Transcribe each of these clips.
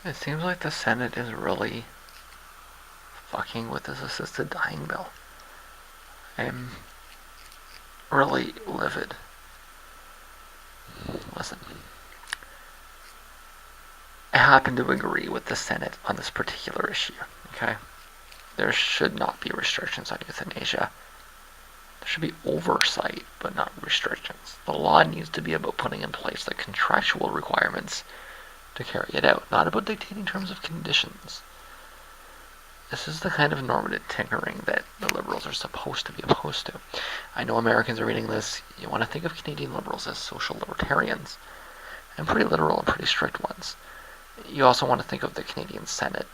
It seems like the Senate is really fucking with this assisted dying bill. I'm really livid. Listen, I happen to agree with the Senate on this particular issue, okay? There should not be restrictions on euthanasia. There should be oversight, but not restrictions. The law needs to be about putting in place the contractual requirements to carry it out, not about dictating terms of conditions. This is the kind of normative tinkering that the Liberals are supposed to be opposed to. I know Americans are reading this. You want to think of Canadian Liberals as social libertarians, and pretty literal and pretty strict ones. You also want to think of the Canadian Senate.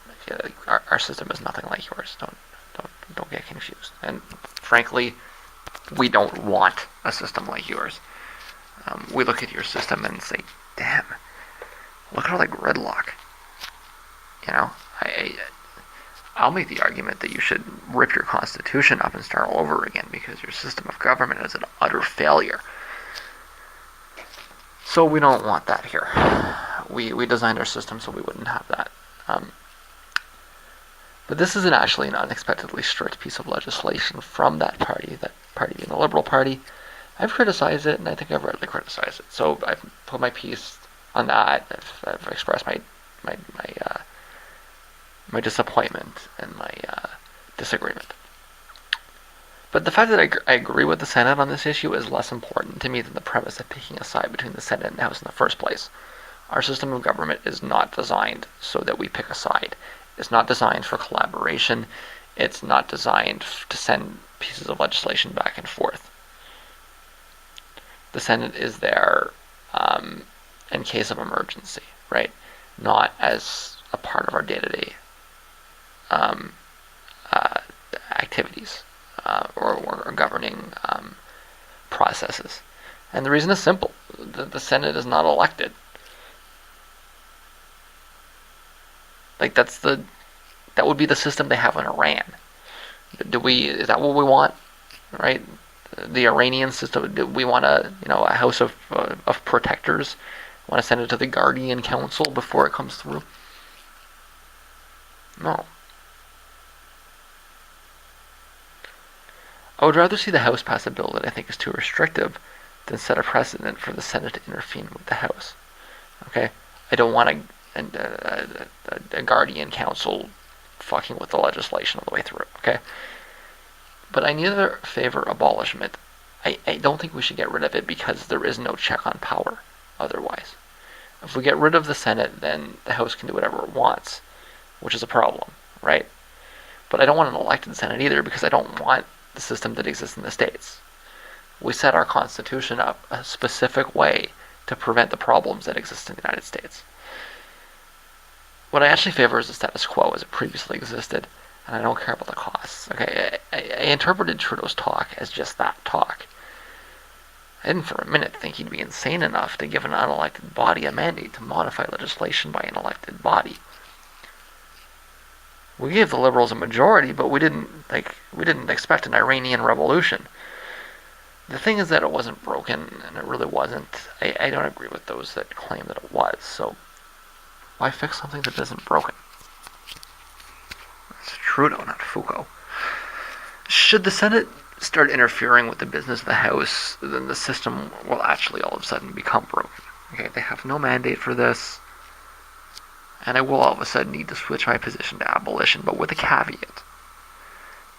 Our system is nothing like yours. Don't get confused. And frankly, we don't want a system like yours. We look at your system and say, damn, look at all that gridlock. You know, I'll make the argument that you should rip your constitution up and start all over again because your system of government is an utter failure. So we don't want that here. We designed our system so we wouldn't have that. But this isn't actually an unexpectedly strict piece of legislation from that party being the Liberal Party. I've criticized it, and I think I've rightly criticized it. So I've put my piece on that. I've expressed my disappointment and my disagreement. But the fact that I agree with the Senate on this issue is less important to me than the premise of picking a side between the Senate and the House in the first place. Our system of government is not designed so that we pick a side. It's not designed for collaboration. It's not designed to send pieces of legislation back and forth. The Senate is there in case of emergency, right? Not as a part of our day-to-day activities or governing processes. And the reason is simple. The Senate is not elected. Like that would be the system they have in Iran. Is that what we want? Right? The Iranian system. Do we want a house of protectors? Want to send it to the Guardian Council before it comes through? No. I would rather see the House pass a bill that I think is too restrictive than set a precedent for the Senate to intervene with the House. Okay? I don't want a Guardian Council fucking with the legislation all the way through. Okay? But I neither favor abolishment. I don't think we should get rid of it because there is no check on power otherwise. If we get rid of the Senate, then the House can do whatever it wants, which is a problem, right? But I don't want an elected Senate either because I don't want the system that exists in the States. We set our Constitution up a specific way to prevent the problems that exist in the United States. What I actually favor is the status quo as it previously existed, and I don't care about the costs. Okay, I interpreted Trudeau's talk as just that talk. I didn't for a minute think he'd be insane enough to give an unelected body a mandate to modify legislation by an elected body. We gave the Liberals a majority, but we didn't expect an Iranian revolution. The thing is that it wasn't broken, and it really wasn't. I don't agree with those that claim that it was, so why fix something that isn't broken? It's Trudeau, not Foucault. Should the Senate start interfering with the business of the House, then the system will actually all of a sudden become broken. Okay, they have no mandate for this, and I will all of a sudden need to switch my position to abolition, but with a caveat.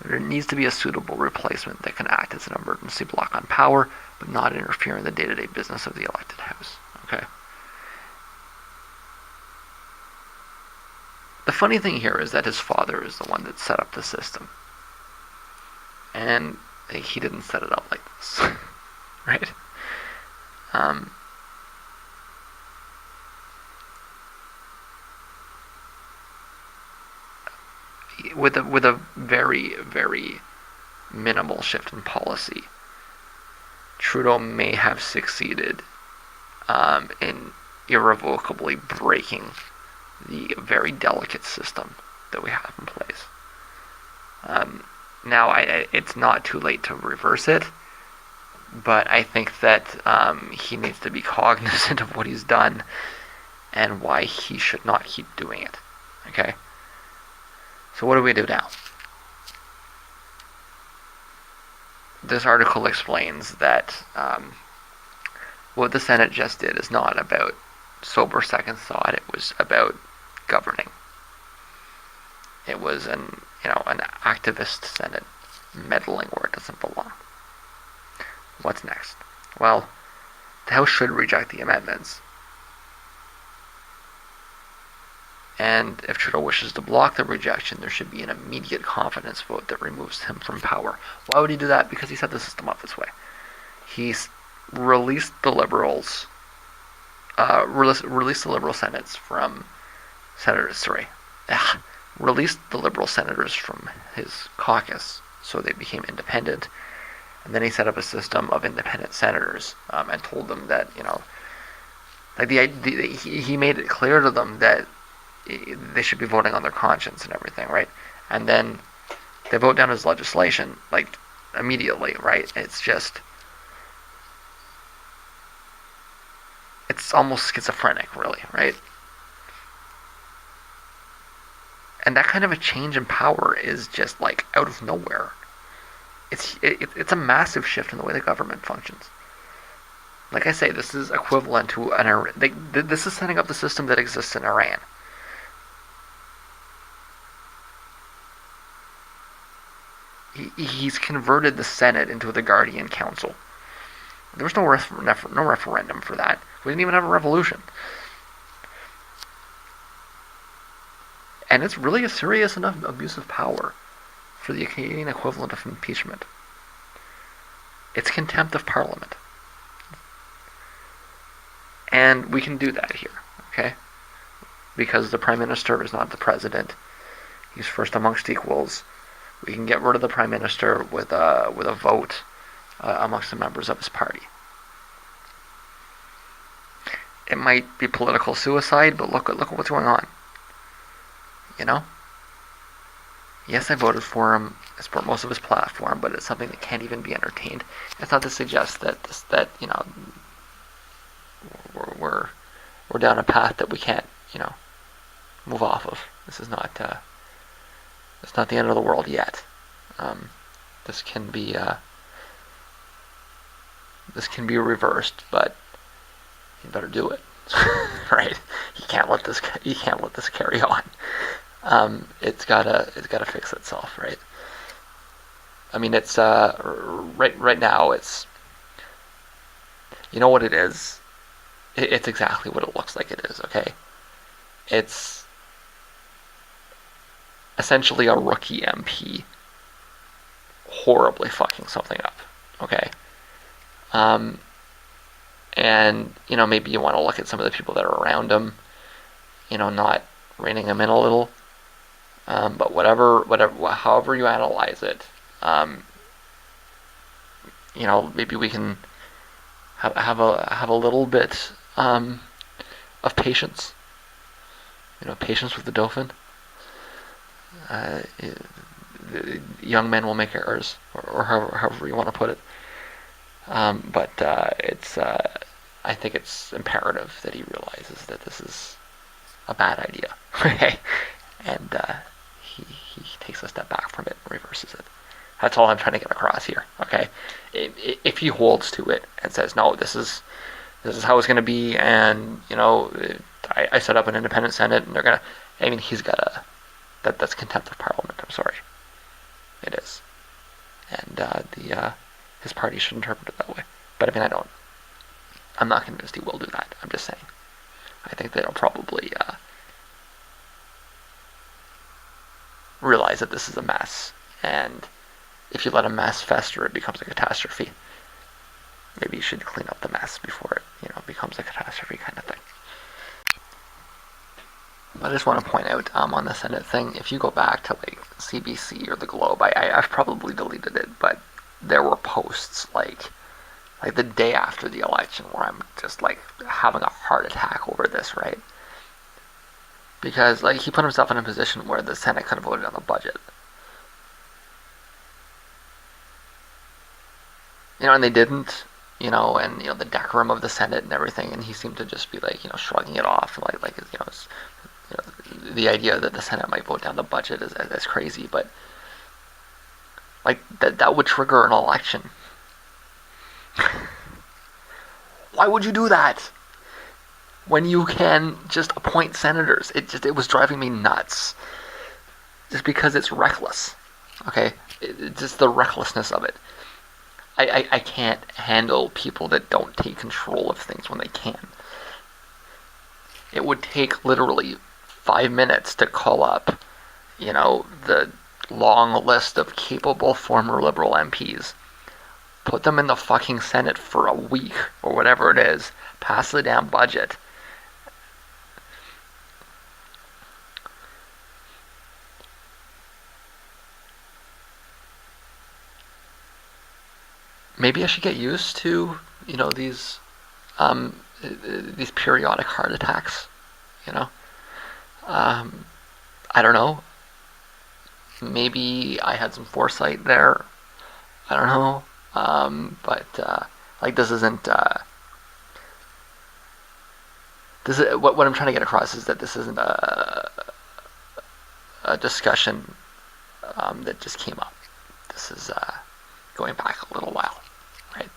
There needs to be a suitable replacement that can act as an emergency block on power, but not interfere in the day-to-day business of the elected House. Okay? The funny thing here is that his father is the one that set up the system. And he didn't set it up like this. Right? With a very, very minimal shift in policy, Trudeau may have succeeded in irrevocably breaking the very delicate system that we have in place. Now, it's not too late to reverse it, but I think that he needs to be cognizant of what he's done and why he should not keep doing it. Okay? So what do we do now? This article explains that what the Senate just did is not about sober second thought. It was about governing. It was an activist Senate meddling where it doesn't belong. What's next? Well, the House should reject the amendments. And if Trudeau wishes to block the rejection, there should be an immediate confidence vote that removes him from power. Why would he do that? Because he set the system up this way. He's released the Liberals, released the Liberal Senates from senators. Released the Liberal senators from his caucus, so they became independent. And then he set up a system of independent senators and told them that he made it clear to them that they should be voting on their conscience and everything, right? And then they vote down his legislation immediately, right? It's almost schizophrenic, really, right? And that kind of a change in power is just out of nowhere. It's a massive shift in the way the government functions. Like I say, this is equivalent to this is setting up the system that exists in Iran. He's converted the Senate into the Guardian Council. There was no referendum for that. We didn't even have a revolution. And it's really a serious enough abuse of power for the Canadian equivalent of impeachment. It's contempt of Parliament. And we can do that here, okay? Because the Prime Minister is not the President. He's first amongst equals. We can get rid of the Prime Minister with a vote amongst the members of his party. It might be political suicide, but look at what's going on. Yes, I voted for him. I support most of his platform, but it's something that can't even be entertained. It's not to suggest that we're down a path that we can't move off of. This is not it's not the end of the world yet. This can be reversed, but you better do it. Right? You can't let this carry on. It's gotta fix itself, right? I mean, it's right now. It's what it is. It's exactly what it looks like it is. Okay, it's essentially a rookie MP horribly fucking something up. Okay, and maybe you want to look at some of the people that are around him. Not reining him in a little. But however you analyze it, maybe we can have a little bit of patience. Patience with the Dauphin. Young men will make errors, or however you want to put it. But I think it's imperative that he realizes that this is a bad idea. Okay, and he takes a step back from it and reverses it. That's all I'm trying to get across here. Okay, if he holds to it and says, no, this is how it's going to be, and I set up an independent Senate, and they're gonna. I mean, he's got that's contempt of Parliament. I'm sorry, it is, and his party should interpret it that way. But I mean, I'm not convinced he will do that. I'm just saying. I think they'll probably realize that this is a mess, and if you let a mess fester, it becomes a catastrophe. Maybe you should clean up the mess before it becomes a catastrophe kind of thing. I just want to point out on the Senate thing, if you go back to CBC or the Globe, I've probably deleted it, but there were posts like the day after the election where I'm just having a heart attack over this, right? Because he put himself in a position where the Senate could have voted on the budget. And they didn't. and the decorum of the Senate and everything, and he seemed to just be like, shrugging it off, the idea that the Senate might vote down the budget is crazy, but like that would trigger an election. Why would you do that when you can just appoint senators? It was driving me nuts, just because it's reckless. Okay, just the recklessness of it. I can't handle people that don't take control of things when they can. It would take literally 5 minutes to call up, the long list of capable former Liberal MPs, put them in the fucking Senate for a week or whatever it is, pass the damn budget. Maybe I should get used to, these periodic heart attacks. You know, I don't know. Maybe I had some foresight there. I don't know. But like this isn't. What I'm trying to get across is that this isn't a discussion that just came up. This is going back a little while, right?